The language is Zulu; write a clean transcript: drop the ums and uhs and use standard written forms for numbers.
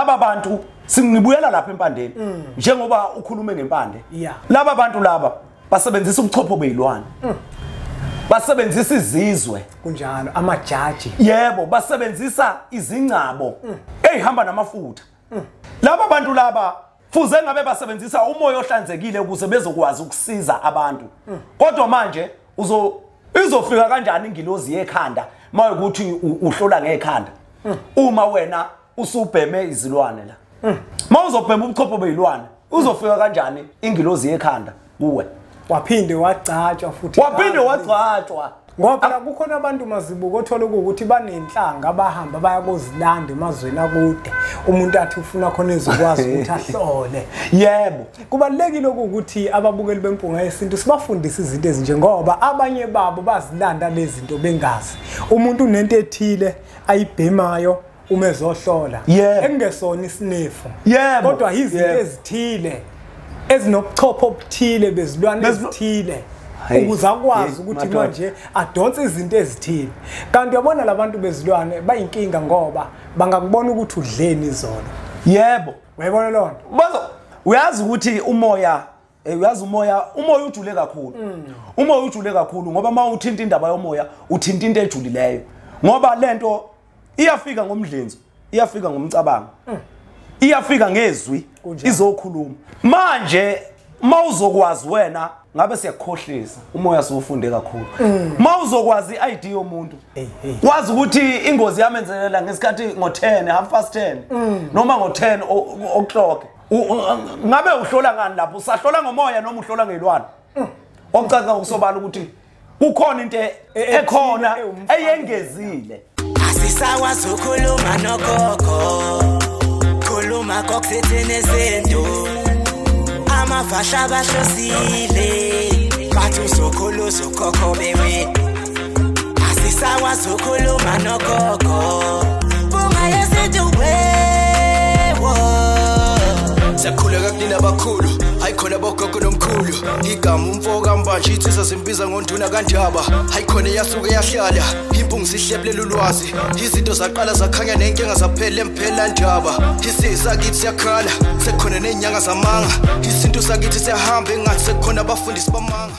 laba bantu singibuyela lapha empandeni njengoba ukhulume ngempande laba bantu laba basebenzisa ubuchopho bezilwane basebenzisa izizwe kunjalo amajaji yebo basebenzisa izingcabo ezihamba namafutha laba bantu laba fuze ngabe basebenzisa umoya ohlanzekile ukuze bezokwazi ukusiza abantu kodwa manje izofika kanjani ingilozi yekhanda mawukuthi uhlola ngekhanda uma wena usubheme izilwane la mawuzobhema ubuchopho bezilwane uzofika kanjani ingilozi yekhanda kuwe waphinde wagcatshwa futhi waphinde wagcatshwa ngoba kukhona abantu mazibuko othola ukuthi banenhlanga abahamba bayakozilanda emazweni akude umuntu athi ufuna khona ezokwazi ukuthi ahlole yebo kubalekile ukuthi ababukeli bempunga yesintu sibafundise izinto ezinje ngoba abanye babo bazilanda lezi zinto bengazi umuntu unento ethile ayibhemayo uma ezohlola engesona isinefu kodwa izinto ezithile ezinobuchopho obuthile bezilwane ezithile ukuze akwazi ukuthi manje adonse izinto ezithile kanti uyabona labantu bezilwane bayinkinga ngoba bangakubona ukuthi udleni izolo yebo uyabona lonto uyazi ukuthi umoya umoya ujule kakhulu umoya ujule kakhulu ngoba mawuthinta indaba yomoya uthinta into ejulileyo ngoba lento iyafika ngomdlenzo iyafika ngomcabango iyafika ngezwi izokhuluma manje mawuzokwazi wena ngabe siyakukhohlisa umoya sofunde kakhulu mawuzokwazi iID yomuntu wazi ukuthi ingozi yamenzelela ngesikhathi ngo10 10:30 noma ngo10 o'clock ngabe uhlola ngani lapho usahlola ngomoya noma uhlola ngezilwane okucaca ukusobala ukuthi kukhona into ekhona eyengezile asisakwazi ukukhuluma nogogo khuluma kokuthethene sento amafasha basosile bathi usokhuluza ukhokho bewe asisakwazi ukukhuluma nogogo bunga yesintu wewo sakhuleka kunina abakhulu hayikhona bogogo nomkhulu igama umfoka mbanje ithi sasimbiza ngonduna kanjaba hayikhona yasuke yahlala impungu sihlebelela ulwazi izinto zaqala zakhanya nenkinga zaphela emphela njaba isisa kithi siyakhala sekukhona nenyanga zamanga izinto sakithi siyahamba engathi sekukhona abafundisi bamanga